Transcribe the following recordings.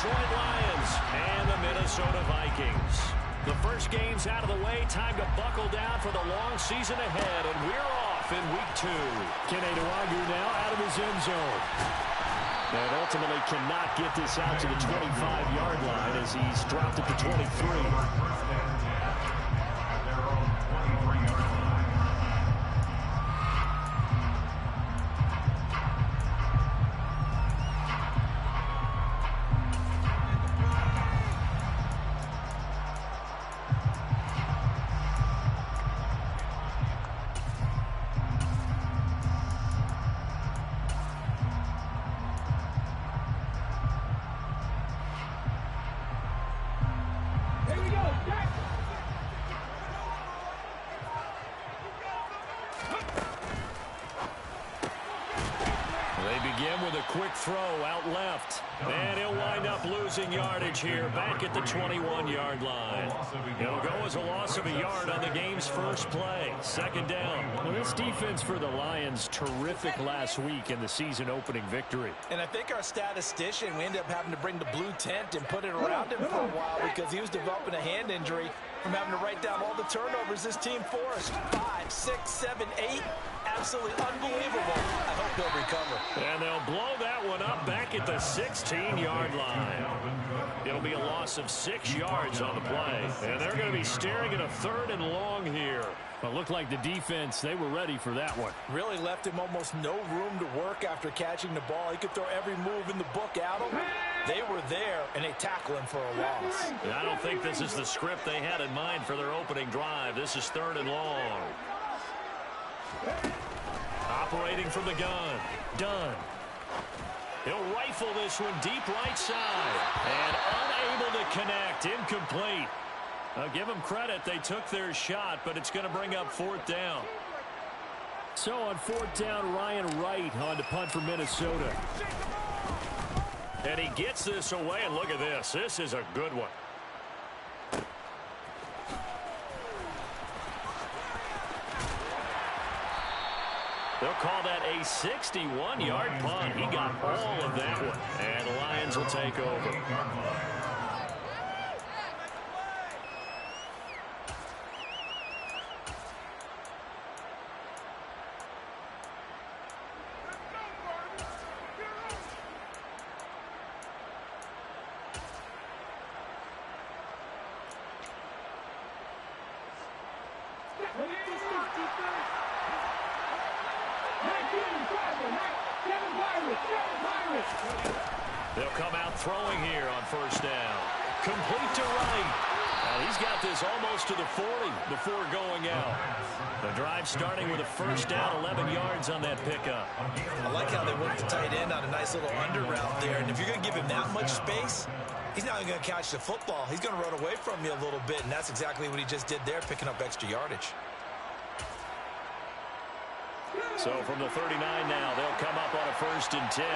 Detroit Lions and the Minnesota Vikings. The first game's out of the way. Time to buckle down for the long season ahead, and we're off in Week 2. Kenny now out of his end zone. And ultimately cannot get this out to the 25-yard line as he's dropped it to 23. Quick throw out left. And he'll wind up losing yardage here back at the 21-yard line. It'll go as a loss of a yard on the game's first play. Second down. Well, this defense for the Lions, terrific last week in the season-opening victory. And I think our statistician, we ended up having to bring the blue tent and put it around him for a while because he was developing a hand injury from having to write down all the turnovers this team forced. 5, 6, 7, 8. Absolutely unbelievable. I hope he'll recover. And they'll blow that one up back at the 16-yard line. It'll be a loss of 6 yards on the play. And they're going to be staring at a 3rd and long here. Well, it looked like the defense, they were ready for that one. Really left him almost no room to work after catching the ball. He could throw every move in the book at him. They were there, and they tackle him for a loss. I don't think this is the script they had in mind for their opening drive. This is 3rd and long. Operating from the gun. Dunn. He'll rifle this one deep right side. And unable to connect. Incomplete. I'll give them credit. They took their shot, but it's going to bring up 4th down. So on 4th down, Ryan Wright on to punt for Minnesota. And he gets this away, and look at this. This is a good one. They'll call that a 61-yard punt. He got all of that one. And the Lions will take over. They'll come out throwing here on 1st down. Complete to Wright. And he's got this almost to the 40 before going out. The drive starting with a 1st down, 11 yards on that pickup. I like how they worked the tight end on a nice little under route there. And if you're going to give him that much space, he's not even going to catch the football. He's going to run away from you a little bit, and that's exactly what he just did there, picking up extra yardage. So from the 39 now, they'll come up on a 1st and 10.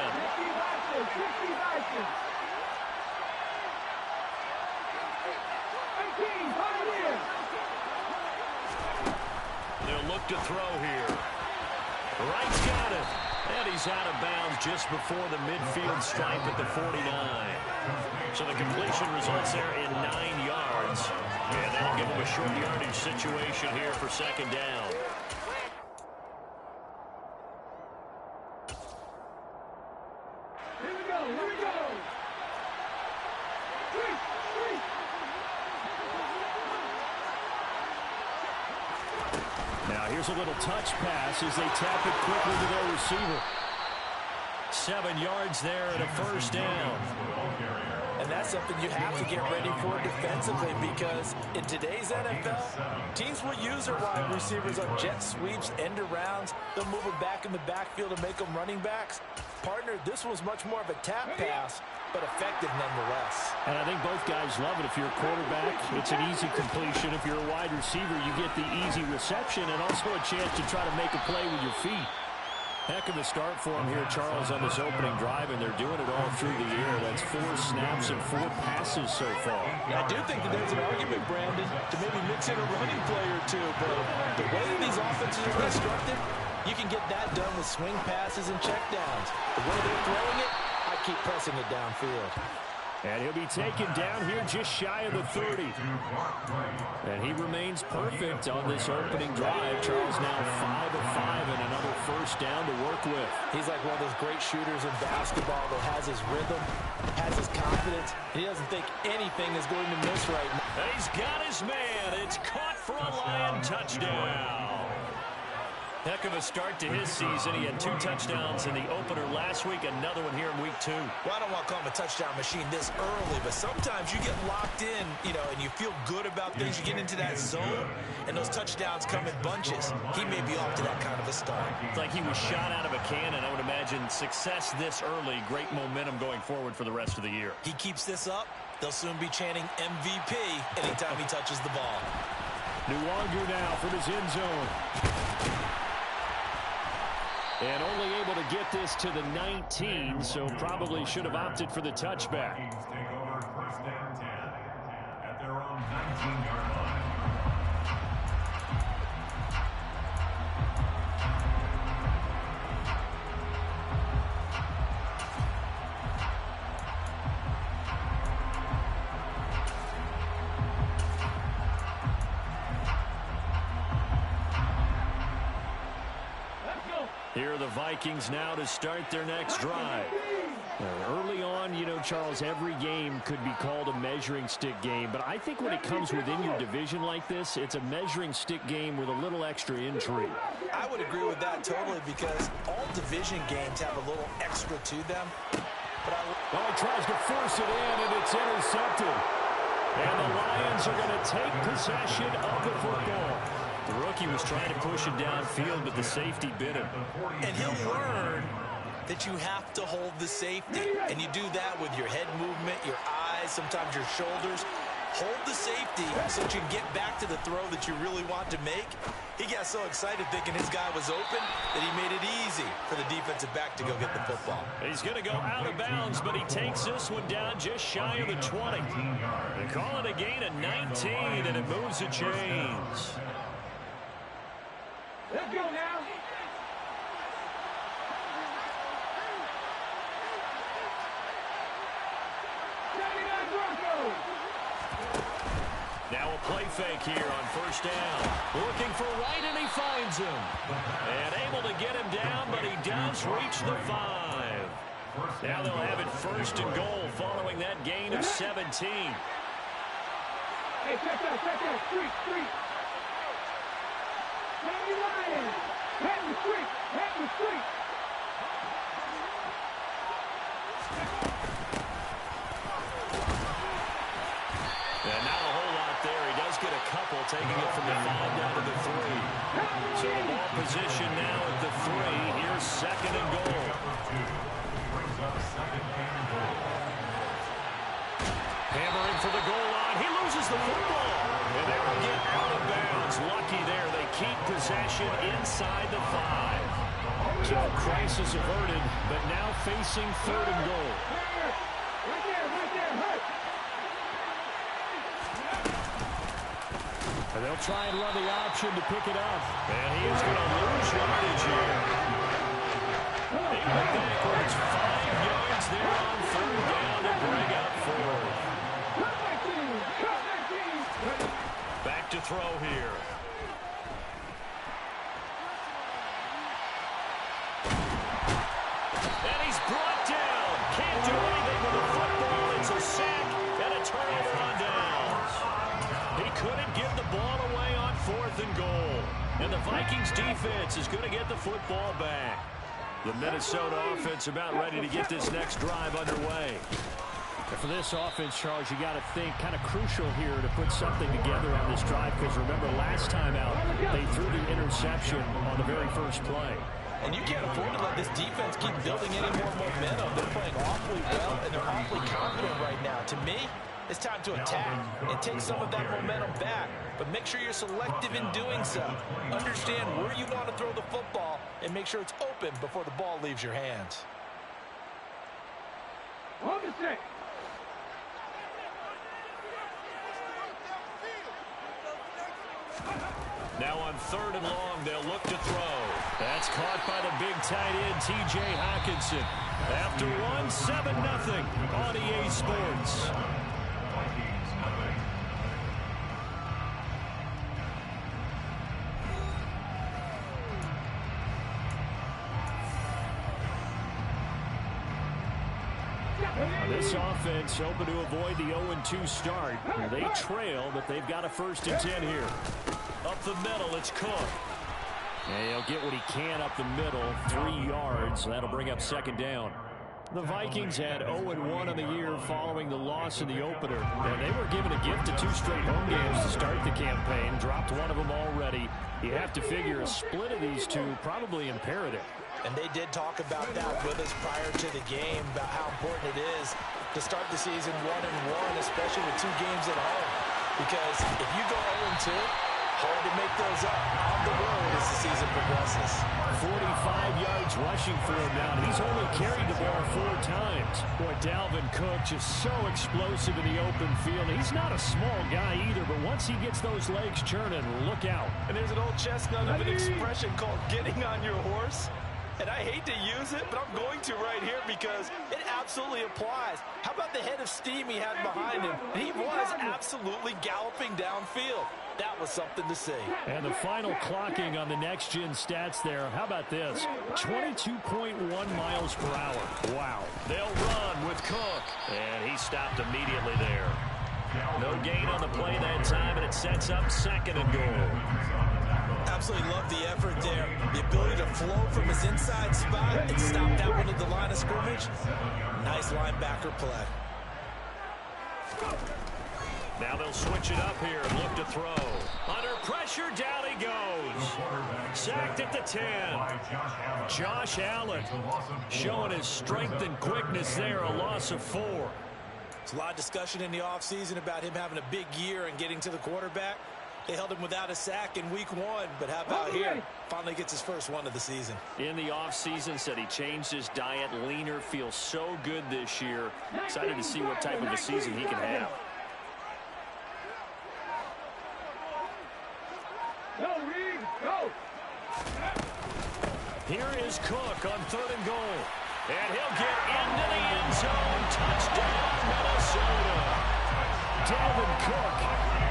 They'll look to throw here. Wright's got it. And he's out of bounds just before the midfield stripe at the 49. So the completion results there in 9 yards. And that'll give him a short yardage situation here for 2nd down. Now here's a little touch pass as they tap it quickly to their receiver. 7 yards there and a 1st down. And that's something you have to get ready for defensively because in today's NFL, teams will use their wide receivers on jet sweeps, end arounds. They'll move them back in the backfield and make them running backs. Partner, this was much more of a tap pass, but effective nonetheless. And I think both guys love it. If you're a quarterback, it's an easy completion. If you're a wide receiver, you get the easy reception and also a chance to try to make a play with your feet. Heck of a start for him here, Charles, on this opening drive, and they're doing it all through the air. That's 4 snaps and 4 passes so far. I do think that there's an argument, Brandon, to maybe mix in a running play or two, but the way that these offenses are constructed, you can get that done with swing passes and checkdowns. The way they're throwing it, I keep pressing it downfield. And he'll be taken down here just shy of the 30. And he remains perfect on this opening drive. Charles now 5 of 5 and another first down to work with. He's like one of those great shooters in basketball that has his rhythm, has his confidence. He doesn't think anything is going to miss right now. He's got his man. It's caught for a Lion touchdown. Heck of a start to his season. He had 2 touchdowns in the opener last week, another one here in week 2. Well, I don't want to call him a touchdown machine this early, but sometimes you get locked in, and you feel good about things. You get into that zone, and those touchdowns come in bunches. He may be off to that kind of a start. It's like he was shot out of a cannon. I would imagine success this early, great momentum going forward for the rest of the year. He keeps this up, they'll soon be chanting MVP anytime he touches the ball. Nuwanger now from his end zone. And only able to get this to the 19, so probably should have opted for the touchback. Take over first down 10 at their own 19-yard line. Here are the Vikings now to start their next drive. Early on, Charles, every game could be called a measuring stick game. But I think when it comes within your division like this, it's a measuring stick game with a little extra intrigue. I would agree with that totally because all division games have a little extra to them. But he tries to force it in, and it's intercepted. And the Lions are going to take possession of the football. The rookie was trying to push it downfield, but the safety bit him. And he'll learn that you have to hold the safety. And you do that with your head movement, your eyes, sometimes your shoulders. Hold the safety so that you can get back to the throw that you really want to make. He got so excited thinking his guy was open that he made it easy for the defensive back to go get the football. He's going to go out of bounds, but he takes this one down just shy of the 20. They call it a gain of 19, and it moves the chains. Let's go now. Now a play fake here on first down. Looking for White, and he finds him. And able to get him down, but he does reach the 5. Now they'll have it first and goal following that gain of 17. Hey, check that. Street. Hey, Lion. Head in the street. And not a whole lot there. He does get a couple, taking it from the 5 down to the 3. So the ball position now at the 3. Here's second and goal. Hammering for the goal line. He loses the football. And they will get out of bounds. Lucky there. They keep possession inside the 5. So crisis averted, but now facing third and goal. Right there. Hurt. And they'll try and run the option to pick it up. And he is going to lose yardage here. He went backwards 5 yards there on third down to bring up 4. Back to throw here. And he's brought down. Can't do anything with the football. It's a sack and a turnover on downs. He couldn't give the ball away on 4th and goal. And the Vikings defense is going to get the football back. The Minnesota offense about ready to get this next drive underway. And for this offense, Charles, you got to think kind of crucial here to put something together on this drive, because remember last time out they threw the interception on the very first play. And you can't afford to let this defense keep building any more momentum. They're playing awfully well, and they're awfully confident right now. To me, it's time to attack and take some of that momentum back. But make sure you're selective in doing so. Understand where you want to throw the football and make sure it's open before the ball leaves your hands. On the stick. Now on 3rd and long, they'll look to throw. That's caught by the big tight end, T.J. Hockenson. After one, 7-0 on EA Sports. This offense hoping to avoid the 0-2 start. They trail, but they've got a 1st and 10 here. Up the middle, it's Cook. And he'll get what he can up the middle, 3 yards. That'll bring up 2nd down. The Vikings had 0-1 on the year following the loss in the opener. And they were given a gift of 2 straight home games to start the campaign. Dropped one of them already. You have to figure a split of these two probably imperative. And they did talk about that with us prior to the game, about how important it is to start the season 1-1, especially with 2 games at home. Because if you go 0-2, hard to make those up on the road as the season progresses. 45 yards rushing for him now. He's only carried the ball 4 times. Boy, Dalvin Cook just so explosive in the open field. He's not a small guy either, but once he gets those legs churning, look out. And there's an old chestnut of an expression called getting on your horse. And I hate to use it, but I'm going to right here because it absolutely applies. How about the head of steam he had behind him? He was absolutely galloping downfield. That was something to see. And the final clocking on the next-gen stats there. How about this? 22.1 miles per hour. Wow. They'll run with Cook. And he stopped immediately there. No gain on the play that time, and it sets up 2nd and goal. Absolutely love the effort there. The ability to flow from his inside spot and stop that one at the line of scrimmage. Nice linebacker play. Now they'll switch it up here and look to throw. Under pressure, down he goes. Sacked at the 10. Josh Allen showing his strength and quickness there, a loss of 4. There's a lot of discussion in the offseason about him having a big year and getting to the quarterback. They held him without a sack in week 1, but how about here? Finally gets his first one of the season. In the offseason, said he changed his diet, leaner, feels so good this year. Excited to see what type of a season he can have. Here is Cook on 3rd and goal. And he'll get into the end zone. Touchdown, Minnesota. Dalvin Cook,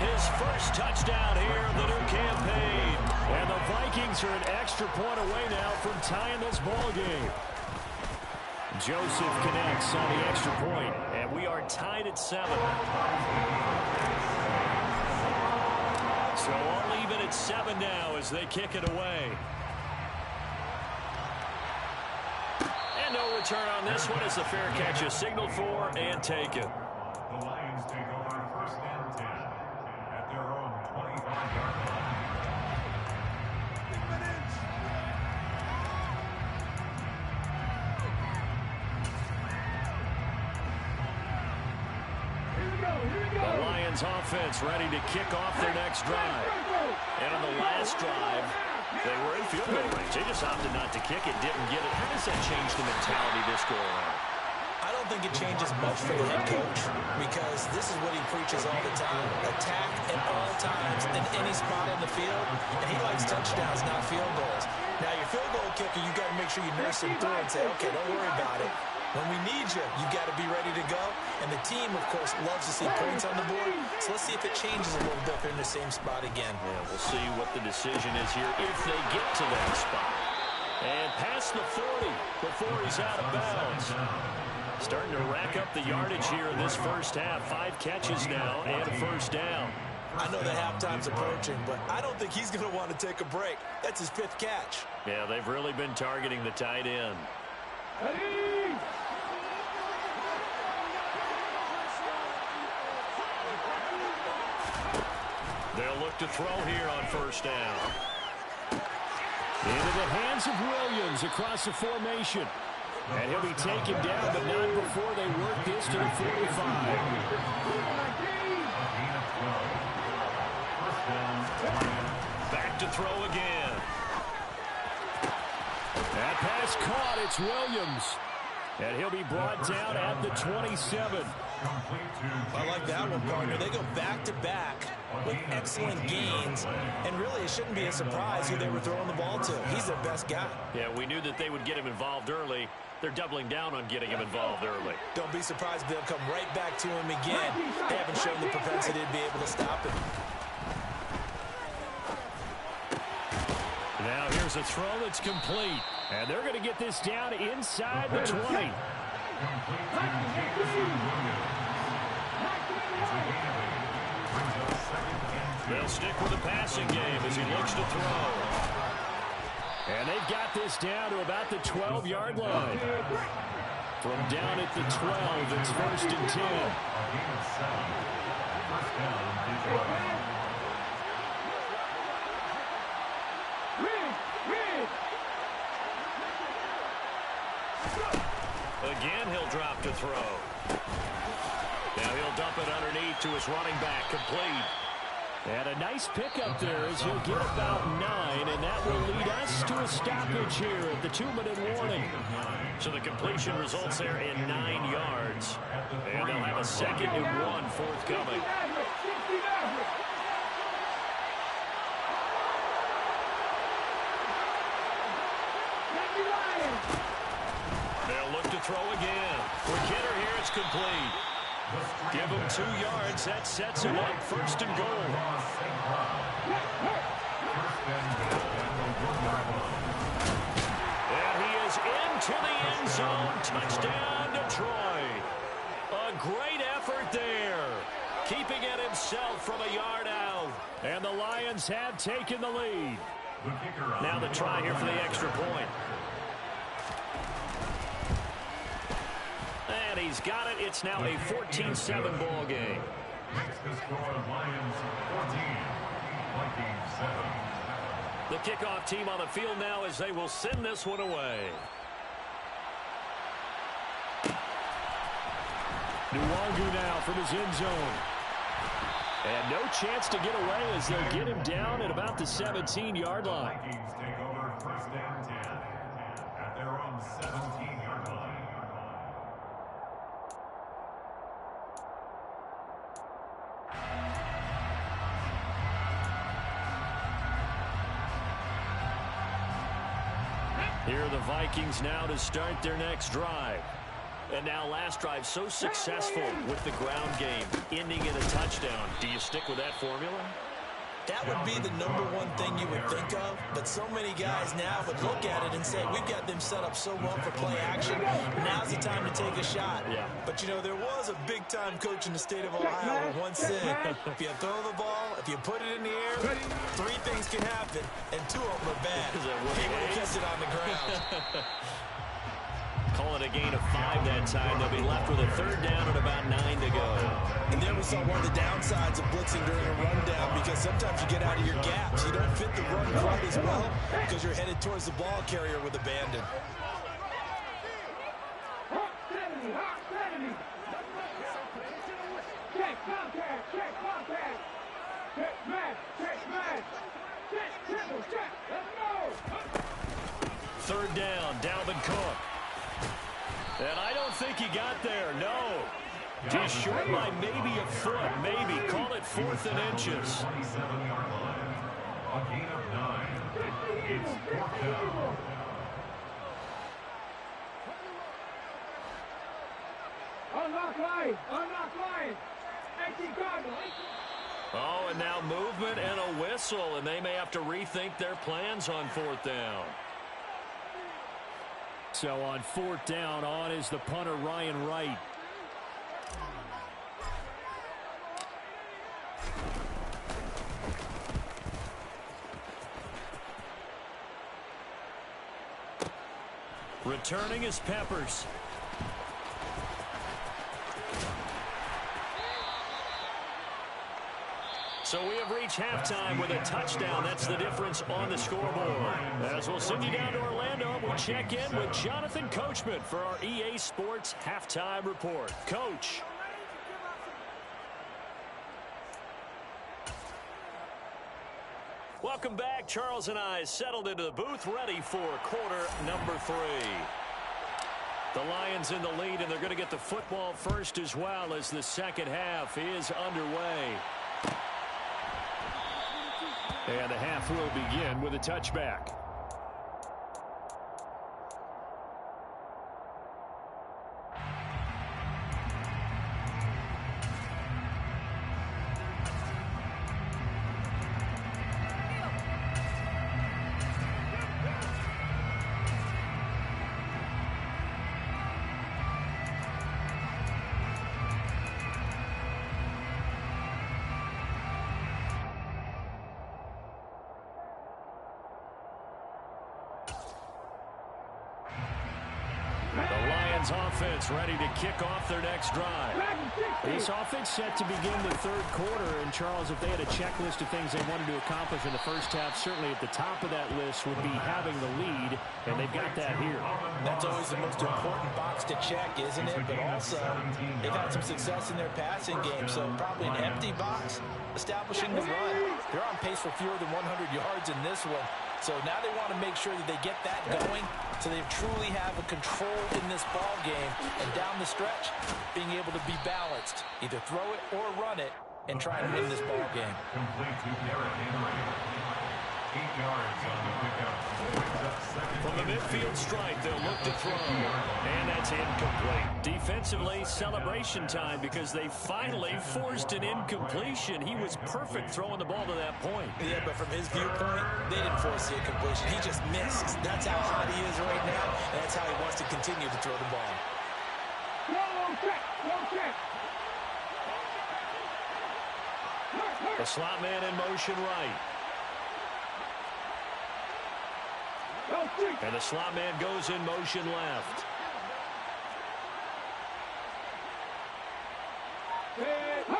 his first touchdown here in the new campaign. And the Vikings are an extra point away now from tying this ball game. Joseph connects on the extra point. And we are tied at 7. So all even at 7 now as they kick it away. And no return on this one as the fair catch is signaled for and taken. The Lions take over 1st and 10 at their own 25-yard line. The Lions offense ready to kick off their next drive. And on the last drive, they were in field goal range. They just opted not to kick it, didn't get it. How does that change the mentality this go around? I don't think it changes much for the head coach because this is what he preaches all the time. Attack at all times in any spot on the field, and he likes touchdowns, not field goals. Now, your field goal kicker, you got to make sure you nurse him through and say, okay, don't worry about it. When we need you, you got to be ready to go. And the team, of course, loves to see points on the board. So let's see if it changes a little bit if they're in the same spot again. Yeah, we'll see what the decision is here if they get to that spot. And past the 40 before he's out of bounds. Starting to rack up the yardage here in this first half. 5 catches now and a 1st down. I know that halftime's approaching, but I don't think he's going to want to take a break. That's his 5th catch. Yeah, they've really been targeting the tight end. They'll look to throw here on 1st down. Into the hands of Williams across the formation. And he'll be taken down, but not before they work this to the 45. Back to throw again. That pass caught. It's Williams. And he'll be brought down at the 27. I like that one, partner. They go back-to-back with excellent gains, and really it shouldn't be a surprise who they were throwing the ball to. He's their best guy. Yeah, we knew that they would get him involved early. They're doubling down on getting him involved early. Don't be surprised if they'll come right back to him again. They haven't shown the propensity to be able to stop him. Now here's a throw that's complete. And they're going to get this down inside the 20. They'll stick with the passing game as he looks to throw. And they've got this down to about the 12-yard line. From down at the 12, it's 1st and 10. Again, he'll drop to throw. Now he'll dump it underneath to his running back, complete. And a nice pickup there as he'll get about 9, and that will lead us to a stoppage here at the 2-minute warning. So the completion results there in 9 yards. And they'll have a 2nd and 1 forthcoming. They'll look to throw again. For Kidder here, it's complete. Give him 2 yards. That sets him up 1st and goal. And he is into the end zone. Touchdown, Detroit. A great effort there. Keeping it himself from a yard out. And the Lions have taken the lead. Now the try here for the extra point. And he's got it. It's now a 14-7 ball game. The score, Lions 14, Vikings 7. The kickoff team on the field now as they will send this one away. Nwangu now from his end zone. And no chance to get away as they'll get him down at about the 17-yard line. Vikings take over 1st and 10 at their own 17-yard line. Here are the Vikings now to start their next drive. And now last drive so successful with the ground game, ending in a touchdown. Do you stick with that formula? That would be the #1 thing you would think of, but so many guys now would look at it and say, we've got them set up so well for play action, now's the time to take a shot. Yeah. But, you know, there was a big-time coach in the state of Ohio who once said, if you throw the ball, if you put it in the air, 3 things can happen, and 2 of them are bad. Is that what He it would have is? kept it on the ground. Call it a gain of 5 that time. They'll be left with a 3rd down and about 9 to go. And there we saw one of the downsides of blitzing during a rundown, because sometimes you get out of your gaps. You don't fit the run quite as well because you're headed towards the ball carrier with abandon. Check contact, check contact. Check match, check match. Check, triple, check. Let's go. 3rd down, Dalvin Cook. And I don't think he got there, no. Just short by maybe a foot, maybe. Call it 4th and inches. 27-yard line. A gain of 9. It's 4th down. Unlock line, unlock line. 18 Cardinal. Oh, and now movement and a whistle, and they may have to rethink their plans on 4th down. So on 4th down, on is the punter, Ryan Wright. Returning is Peppers. So we have reached halftime with a touchdown. That's the difference on the scoreboard. As we'll send you down to Orlando, we check in with Jonathan Coachman for our EA Sports Halftime Report. Coach. Welcome back. Charles and I settled into the booth, ready for quarter number 3. The Lions in the lead, and they're going to get the football first as well as the second half is underway. And the half will begin with a touchback. Offense ready to kick off their next drive. This offense set to begin the third quarter. And, Charles, if they had a checklist of things they wanted to accomplish in the first half, certainly at the top of that list would be having the lead, and they've got that here. That's always the most important box to check, isn't it? But also, they've had some success in their passing game, so probably an empty box establishing the run. They're on pace for fewer than 100 yards in this one. So now they want to make sure that they get that going so they truly have a control in this ball game. And down the stretch, being able to be balanced. Either throw it or run it and try and win this ball game. Complete to Derrick Henry. 8 yards on the pickup. From the midfield stripe, they'll look to throw. And that's incomplete. Defensively, celebration time because they finally forced an incompletion. He was perfect throwing the ball to that point. Yeah, but from his viewpoint, they didn't force the incompletion. He just missed. That's how hot he is right now, and that's how he wants to continue to throw the ball. The slot man in motion right. And the slot man goes in motion left.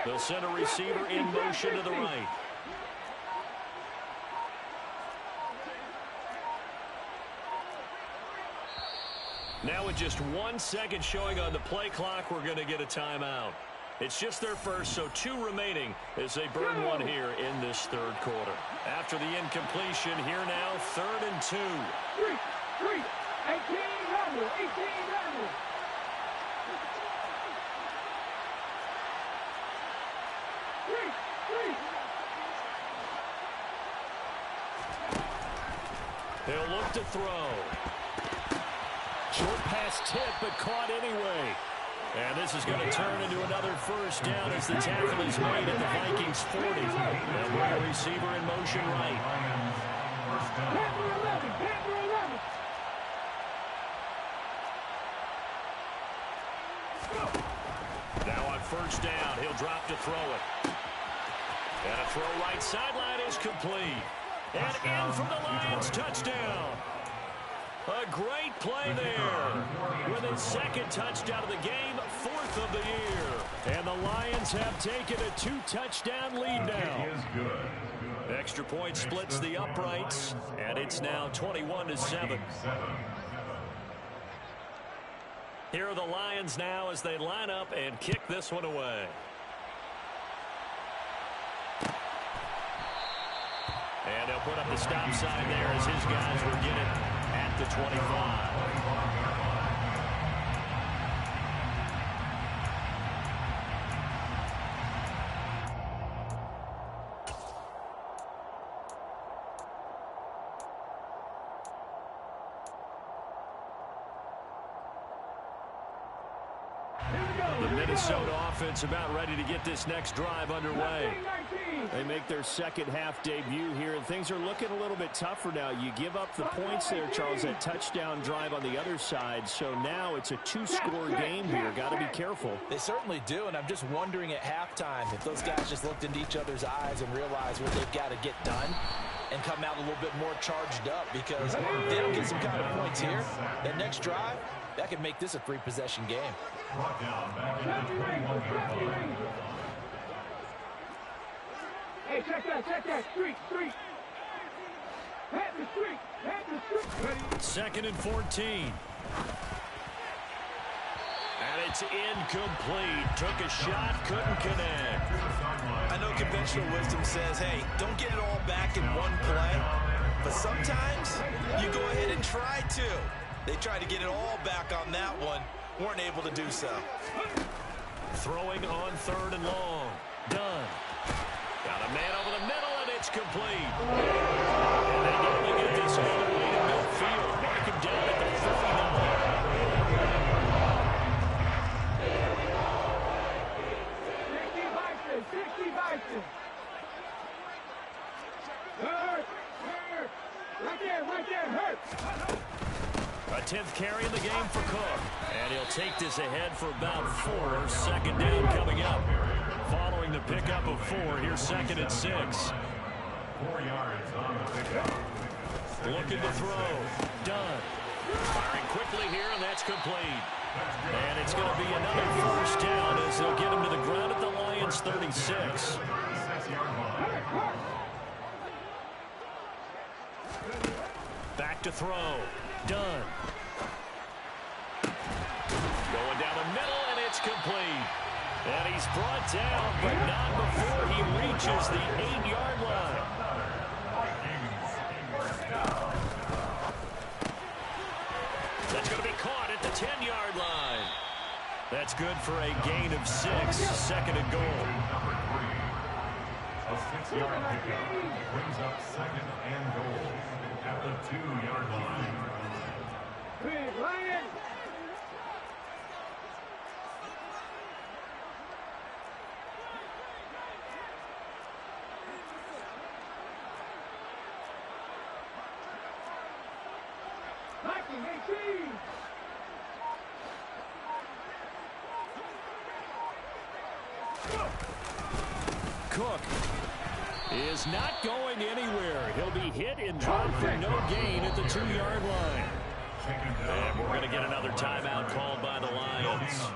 They'll send a receiver in motion to the right. Now with just 1 second showing on the play clock, we're going to get a timeout. It's just their first, so 2 remaining as they burn one here in this third quarter. After the incompletion, here now, 3rd and 2. 18 level. They'll look to throw. Short pass tip, but caught anyway. And this is going to turn into another first down as the tackle is made at the Vikings 40. They'll bring a receiver in motion right. Now on first down, he'll drop to throw it. And a throw right sideline is complete. And in from the Lions, touchdown. A great play there. With his second touchdown of the game, 4th of the year. And the Lions have taken a 2-touchdown lead now. Extra point splits the uprights, and it's now 21-7. Here are the Lions now as they line up and kick this one away. And they'll put up the stop sign there as his guys will get it at the 25. The Minnesota offense about ready to get this next drive underway. They make their second half debut here, and things are looking a little bit tougher now. You give up the points there, Charles, that touchdown drive on the other side. So now it's a 2-score game here. Got to be careful. They certainly do, and I'm just wondering at halftime if those guys just looked into each other's eyes and realized what they've got to get done and come out a little bit more charged up, because if they don't get some kind of points here, that next drive, that could make this a 3-possession game. Hey, check that. Street. Pat the street. 2nd and 14. And it's incomplete. Took a shot, couldn't connect. I know conventional wisdom says, hey, don't get it all back in one play. But sometimes you go ahead and try to. They tried to get it all back on that one. Weren't able to do so. Throwing on 3rd and long. Done. Got a man over the middle, and it's complete. And they only get this all the way to midfield. Mark him down at the 50 right there, hurt. A 10th carry in the game for Cook. And he'll take this ahead for about 4. Second down coming up. Following the pickup of 4, here's 2nd and 6. 4 yards on the pickup. Looking to throw. Done. Firing quickly here, and that's complete. And it's going to be another 1st down as they'll get him to the ground at the Lions' 36. Back to throw. Done. Going down the middle, and it's complete. And he's brought down, but not before he reaches the 8-yard line. That's going to be caught at the 10-yard line. That's good for a gain of 6. 2nd and goal. A 6-yard pickup brings up 2nd and goal at the 2-yard line. Big Lion. Viking 18. Cook is not going anywhere. He'll be hit and dropped for no gain at the 2-yard line. And we're going to get another timeout called by the Lions.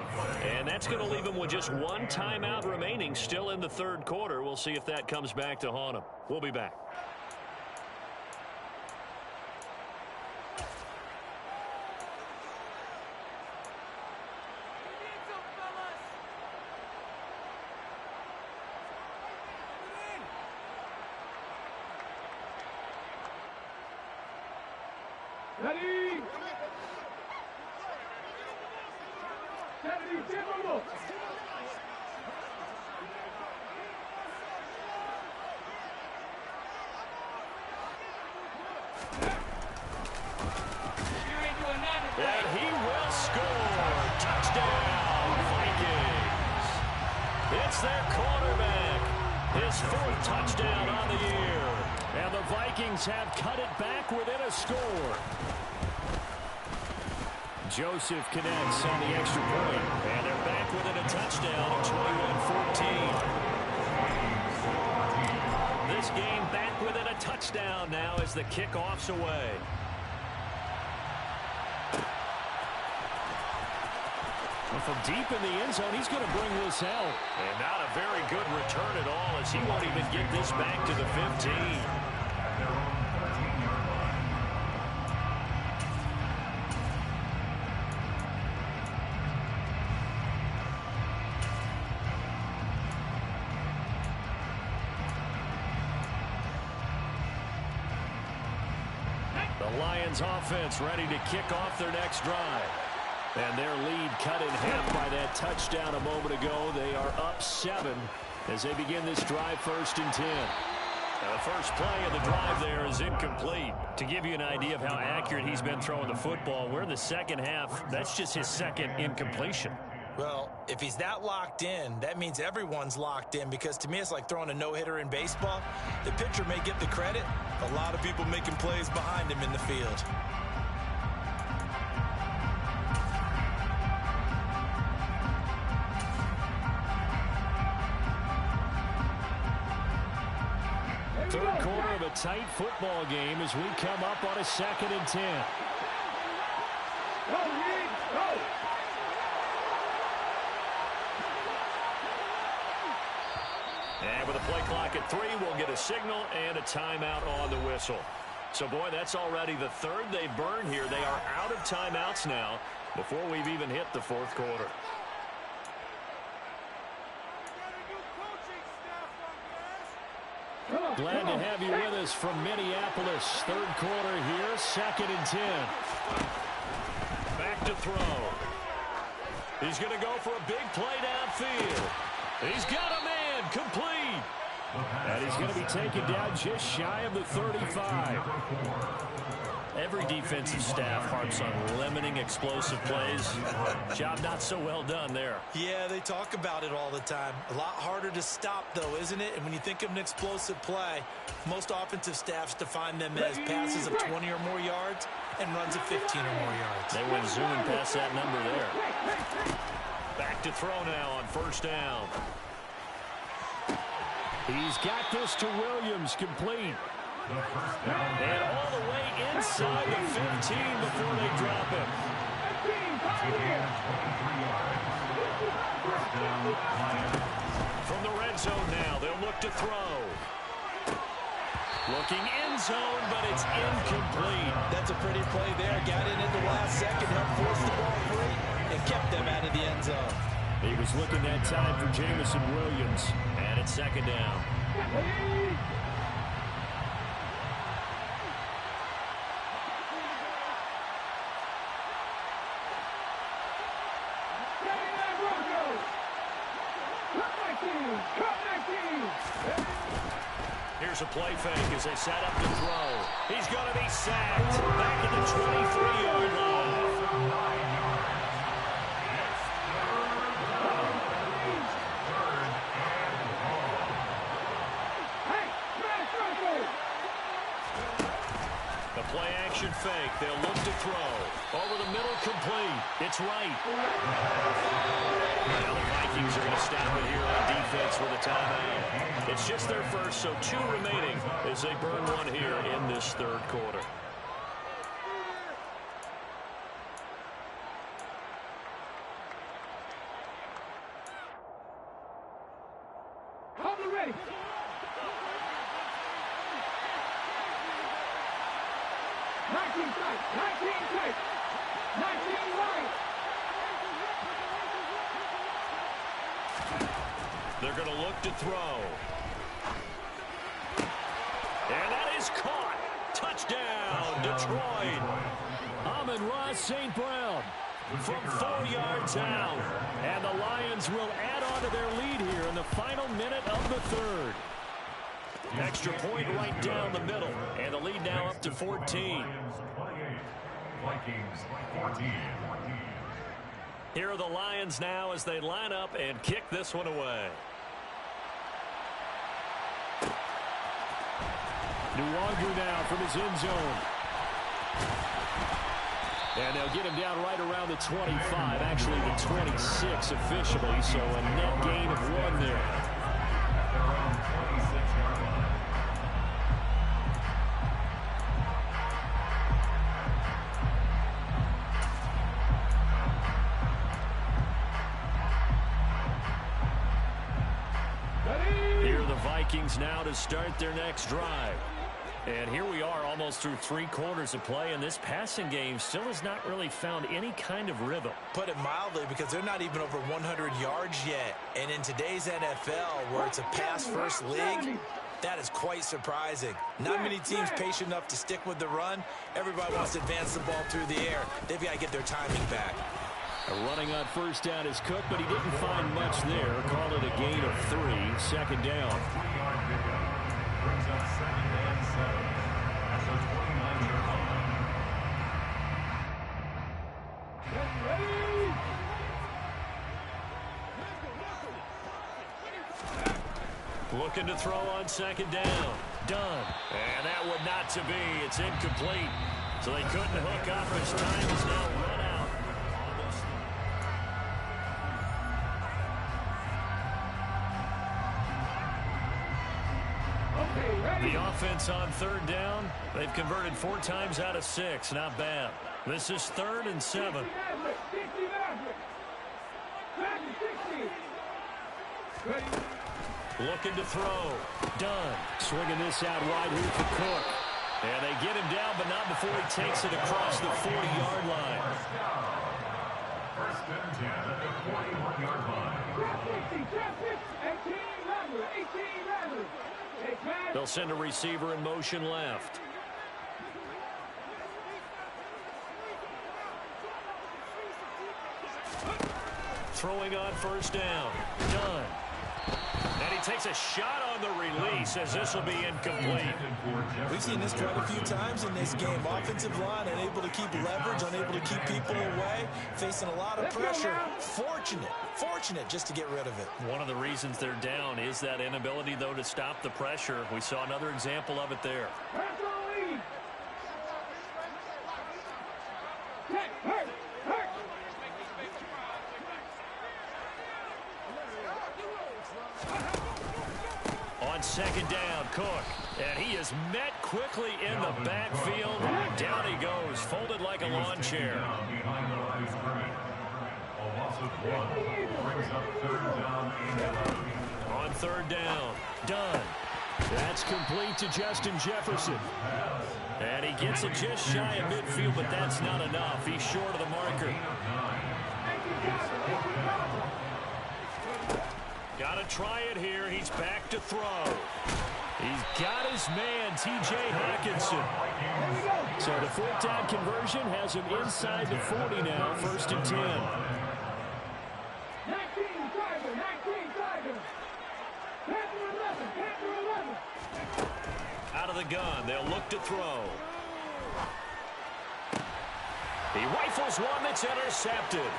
And that's going to leave them with just 1 timeout remaining still in the 3rd quarter. We'll see if that comes back to haunt them. We'll be back. Ready. 70, Timberwolves. And he will score. Touchdown, Vikings. It's their quarterback. His 4th touchdown on the year. And the Vikings have cut it back within a score. Joseph connects on the extra point. And they're back within a touchdown at 21-14. This game back within a touchdown now as the kickoff's away. From deep in the end zone, he's going to bring this out. And not a very good return at all as he won't even get this back to the 15. The Lions offense ready to kick off their next drive. And their lead cut in half by that touchdown a moment ago. They are up 7 as they begin this drive 1st and 10. Now the first play of the drive there is incomplete. To give you an idea of how accurate he's been throwing the football, we're in the 2nd half. That's just his 2nd incompletion. Well, if he's that locked in, that means everyone's locked in, because to me it's like throwing a no-hitter in baseball. The pitcher may get the credit, a lot of people making plays behind him in the field. Third quarter of a tight football game as we come up on a 2nd and 10. Go, Reed, go. And with a play clock at 3, we'll get a signal and a timeout on the whistle. So, boy, that's already the 3rd they burn here. They are out of timeouts now before we've even hit the 4th quarter. Glad to have you with us from Minneapolis. 3rd quarter here, 2nd and 10. to throw. He's going to go for a big play downfield. He's got a man complete. And he's going to be taken down just shy of the 35. Every defensive staff harps on limiting explosive plays. Job not so well done there. Yeah, they talk about it all the time. A lot harder to stop, though, isn't it? And when you think of an explosive play, most offensive staffs define them as passes of 20 or more yards and runs of 15 or more yards. They went zooming past that number there. Back to throw now on first down. He's got this to Williams, complete. And all the way inside the 15 before they drop him. From the red zone now, they'll look to throw. Looking end zone, but it's incomplete. That's a pretty play there. Got in at the last second, helped force the ball free, and kept them out of the end zone. He was looking that time for Jamison Williams. And it's second down. Here's a play fake as they set up to throw. He's going to be sacked. Back at the 23-yard line. The play action fake. They'll look to throw. Over the middle, complete. It's right. Now the Vikings are going to stop it here on defense with a timeout. It's just their first, so 2 remaining as they burn one here in this third quarter. Hold it ready. 19 tight, 19 tight, 19 wide. They're going to look to throw. And that is caught. Touchdown, Detroit. Amon-Ra St. Brown From 4 yards out. And the Lions will add on to their lead here in the final minute of the third. Extra point right down the middle. And the lead now up to 14. Vikings 14. Here are the Lions now as they line up and kick this one away. Nwangu now from his end zone. And they'll get him down right around the 25, actually the 26 officially, so a net gain of 1 there. Here are the Vikings now to start their next drive. And here we are almost through 3 quarters of play, and this passing game still has not really found any kind of rhythm. Put it mildly, because they're not even over 100 yards yet. And in today's NFL, where it's a pass-first league, that is quite surprising. Not many teams patient enough to stick with the run. Everybody wants to advance the ball through the air. They've got to get their timing back. Running on first down is Cook, but he didn't find much there. Call it a gain of 3, second down. 3-yard pickup brings up 2nd and 7 at the 29-yard line. Looking to throw on 2nd down. Done. And that would not to be. It's incomplete. So they couldn't hook up as time is now run out. The offense on 3rd down, they've converted 4 times out of 6. Not bad. This is 3rd and 7. Looking to throw. Done. Swinging this out wide here for Cook. And they get him down, but not before he takes it across the 40-yard line. First and 10 at the 41-yard line. They'll send a receiver in motion left. Throwing on first down. Done. And he takes a shot on the release as this will be incomplete. We've seen this quite a few times in this game. Offensive line unable to keep leverage, unable to keep people away, facing a lot of pressure. Fortunate just to get rid of it. One of the reasons they're down is that inability, though, to stop the pressure. We saw another example of it there. On second down, Cook. And he is met quickly in the backfield. Down he goes, folded like a lawn chair. Behind the line of scrimmage. A loss of 1 brings up third down and 11. On third down, Done. That's complete to Justin Jefferson. And he gets it just shy of midfield, but that's not enough. He's short of the marker. Got to try it here. He's back to throw. He's got his man, T.J. Hawkinson. So the fourth down conversion has him inside the 40 now, first and 10. 19 Tiger, 19 Tiger. Panther 11, Panther 11. Out of the gun, they'll look to throw. He rifles one that's intercepted.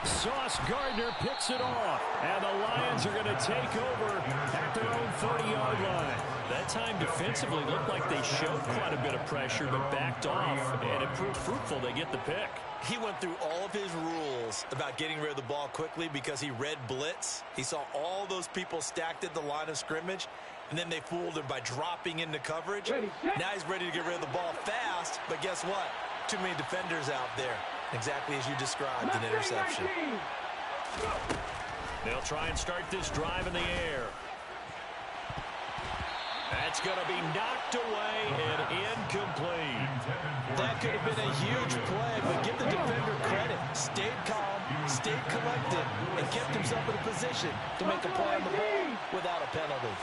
Sauce Gardner picks it off, and the Lions are going to take over at their own 30-yard line. That time defensively looked like they showed quite a bit of pressure, but backed off, and it proved fruitful. They get the pick. He went through all of his rules about getting rid of the ball quickly because he read blitz. He saw all those people stacked at the line of scrimmage, and then they fooled him by dropping into coverage. Now he's ready to get rid of the ball fast, but guess what? Too many defenders out there. Exactly as you described, an interception. They'll try and start this drive in the air. That's going to be knocked away and incomplete. That could have been a huge play, but give the defender credit. Stayed calm, stayed collected, and kept himself in a position to make a play on the ball without a penalty.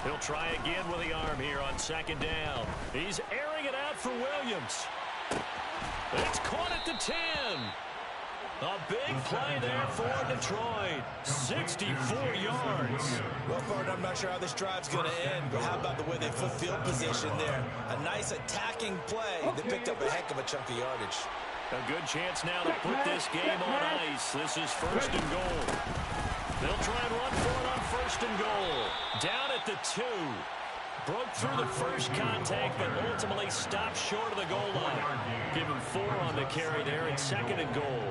He'll try again with the arm here on second down. He's airing it out for Williams. It's caught at the 10. A big play there for Detroit. 64 yards. Well, Bart, I'm not sure how this drive's going to end, but how about the way they flip field position there? A nice attacking play that picked up a heck of a chunk of yardage. A good chance now to put this game on ice. This is first and goal. They'll try and run for it on first and goal. Down at the 2. Broke through the first contact, but ultimately stopped short of the goal line. Give him 4 on the carry there and second and goal.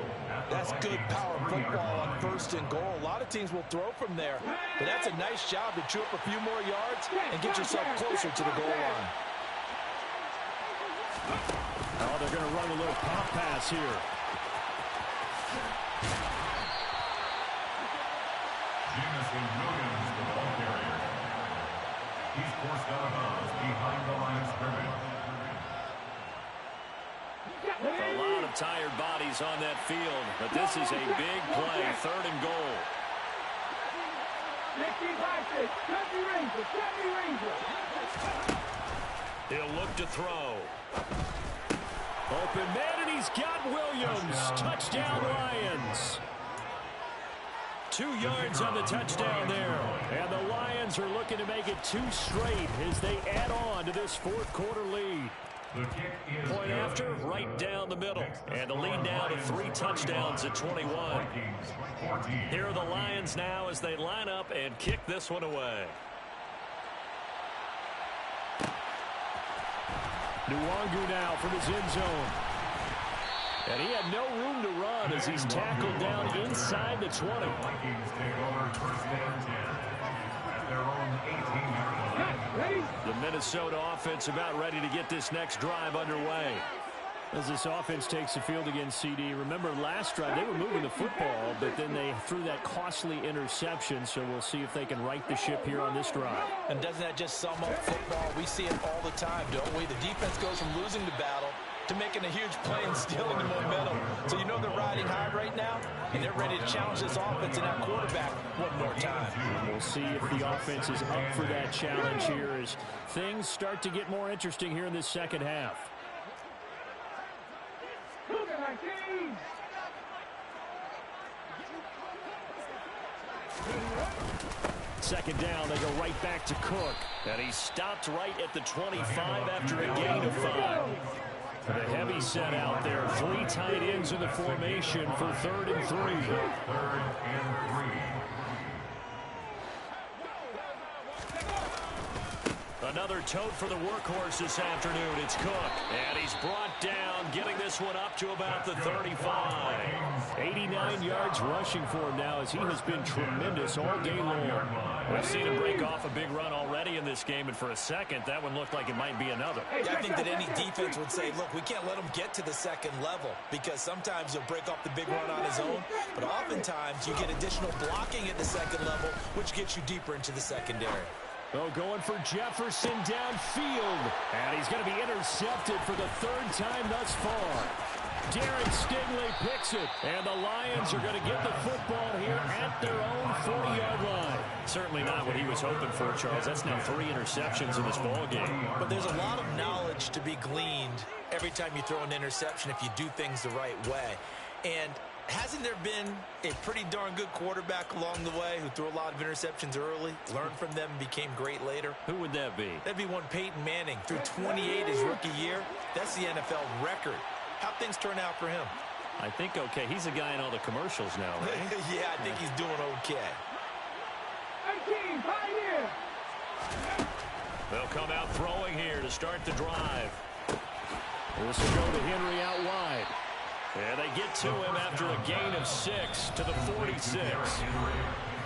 That's good power football on first and goal. A lot of teams will throw from there, but that's a nice job to chew up a few more yards and get yourself closer to the goal line. Oh, they're going to run a little pop pass here. Jamison Williams, the ball carrier. He's forced out of bounds behind the line of scrimmage. A lot of tired bodies on that field, but this is a big play, third and goal. He'll look to throw. Open man, and he's got Williams. Touchdown, Lions. 2 yards on the touchdown there. And the Lions are looking to make it 2 straight as they add on to this fourth quarter lead. Point after, right down the middle. And the lead now to 3 touchdowns at 21. Here are the Lions now as they line up and kick this one away. Nwangu now from his end zone. And he had no room to run as he's tackled down inside the 20. Vikings take over first and 10 at their own 18-yard line. The Minnesota offense about ready to get this next drive underway. As this offense takes the field against CD, remember last drive they were moving the football, but then they threw that costly interception, so we'll see if they can right the ship here on this drive. And doesn't that just sum up football? We see it all the time, don't we? The defense goes from losing the battle to making a huge play and stealing the momentum. So you know they're riding high right now, and they're ready to challenge this offense and that quarterback one more time. And we'll see if the offense is up for that challenge here as things start to get more interesting here in this second half. Second down, they go right back to Cook. And he stopped right at the 25 after a gain of 5. The heavy set out there. 3 tight ends in the formation for 3rd and 3. 3rd and 3. Another tote for the workhorse this afternoon. It's Cook. And he's brought down, getting this one up to about the 35. 89 yards rushing for him now as he has been tremendous all day long. We've seen him break off a big run already in this game, and for a second, that one looked like it might be another. Yeah, I think that any defense would say, look, we can't let him get to the second level because sometimes he'll break off the big run on his own, but oftentimes you get additional blocking at the second level, which gets you deeper into the secondary. Oh, going for Jefferson downfield. And he's going to be intercepted for the 3rd time thus far. Darren Stingley picks it. And the Lions are going to get the football here at their own 40-yard line. Certainly not what he was hoping for, Charles. That's now 3 interceptions in this ball game. But there's a lot of knowledge to be gleaned every time you throw an interception if you do things the right way. And hasn't there been a pretty darn good quarterback along the way who threw a lot of interceptions early, learned from them, and became great later? Who would that be? That'd be one Peyton Manning. Threw 28 his rookie year. That's the NFL record. How'd things turn out for him? I think okay. He's a guy in all the commercials now, right? Yeah, I think he's doing okay. 18, pioneer. They'll come out throwing here to start the drive. This will go to Henry out wide. And they get to him after a gain of 6 to the 46.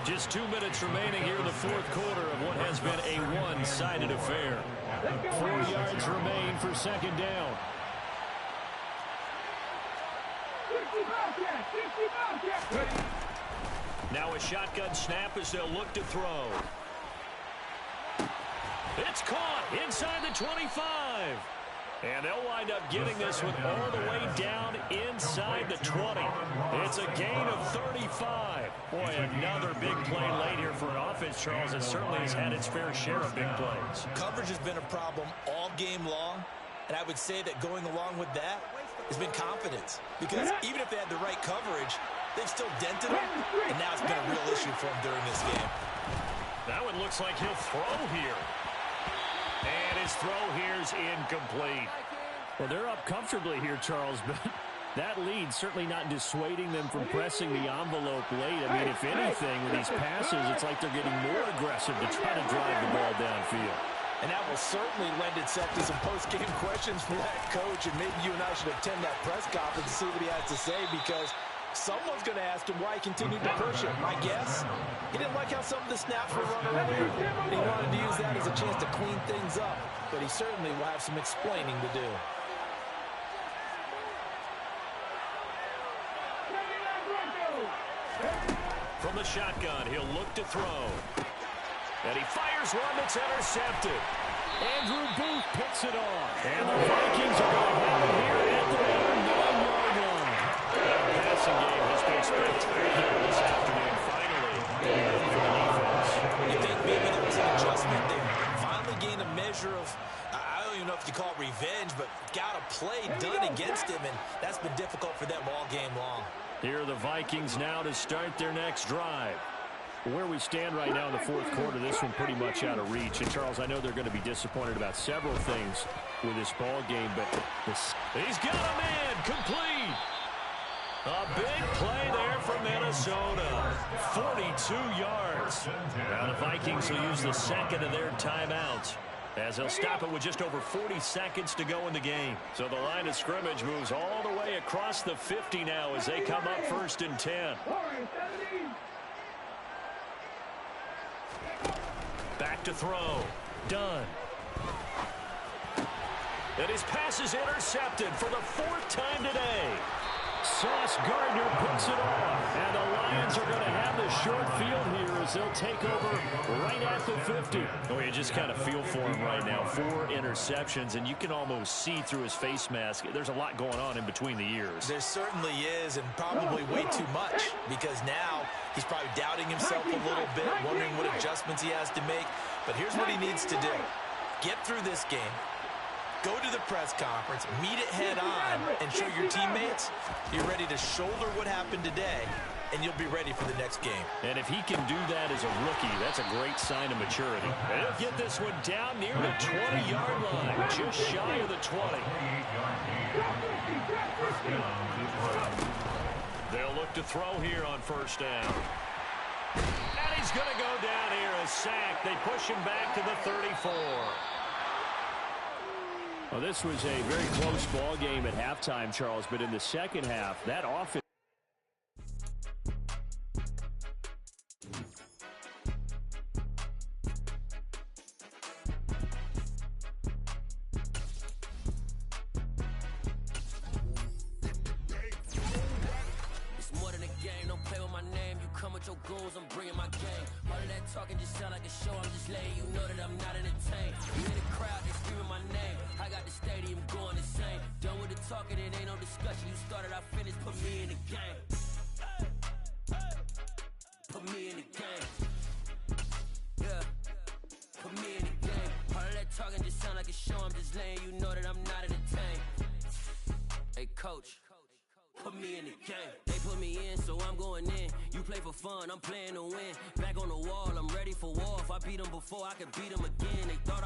Just 2 minutes remaining here in the 4th quarter of what has been a one-sided affair. 4 yards remain for 2nd down. 60 Bobcat, 60 Bobcat. Now a shotgun snap as they'll look to throw. It's caught inside the 25. And they'll wind up getting this one all the way down inside the 20. It's a gain of 35. Boy, another big play late here for an offense, Charles, that certainly has had its fair share of big plays. Coverage has been a problem all game long, and I would say that going along with that has been confidence. Because even if they had the right coverage, they've still dented them, and now it's been a real issue for them during this game. That one looks like he'll throw here. And his throw here's incomplete. Well, they're up comfortably here, Charles, but that lead certainly not dissuading them from pressing the envelope late. I mean, if anything, with these passes, it's like they're getting more aggressive to try to drive the ball downfield. And that will certainly lend itself to some post-game questions for that coach, and maybe you and I should attend that press conference and see what he has to say, because someone's going to ask him why he continued to push it. My guess, he didn't like how some of the snaps were run earlier, and he wanted to use that as a chance to clean things up. But he certainly will have some explaining to do. From the shotgun, he'll look to throw. And he fires one that's intercepted. Andrew Booth picks it off. And the Vikings are going to have it here at the 9-yard line. The passing game has been spectacular this afternoon, finally, for the defense. You think maybe there was an adjustment? They finally gained a measure of, I don't even know if you call it revenge, but got a play done against him, and that's been difficult for them all game long. Here are the Vikings now to start their next drive. Where we stand right now in the 4th quarter, this one pretty much out of reach. And, Charles, I know they're going to be disappointed about several things with this ball game, but He's got a man complete. A big play there from Minnesota. 42 yards. Now the Vikings will use the second of their timeouts, as they'll stop it with just over 40 seconds to go in the game. So the line of scrimmage moves all the way across the 50 now as they come up 1st and 10. Back to throw. Done. And his pass is intercepted for the 4th time today. Sauce Gardner picks it off. And the Lions are going to have the short field here as they'll take over right at the 50. Oh, you just kind of feel for him right now. 4 interceptions, and you can almost see through his face mask. There's a lot going on in between the ears. There certainly is, and probably way too much, because now he's probably doubting himself a little bit, wondering what adjustments he has to make. But here's what he needs to do. Get through this game. Go to the press conference, meet it head on, and show your teammates you're ready to shoulder what happened today and you'll be ready for the next game. And if he can do that as a rookie, that's a great sign of maturity. They'll get this one down near the 20-yard line, just shy of the 20. They'll look to throw here on first down. And he's going to go down here, a sack. They push him back to the 34. Well, this was a very close ball game at halftime, Charles, but in the second half, that offense. I'm bringing my game. All of that talking just sound like a show. I'm just letting you know that I'm not entertained. You hear the crowd, they screaming my name. I got the stadium going insane. Done with the talking, it ain't no discussion. You started, I finished. Put me in the game. Put me in the game. Yeah. Put me in the game. All of that talking just sound like a show. I'm just letting you know that I'm not entertained. Hey, coach. Put me in the game. They put me in, so I'm going in. You play for fun, I'm playing to win. Back on the wall, I'm ready for war. If I beat them before, I could beat them again. They thought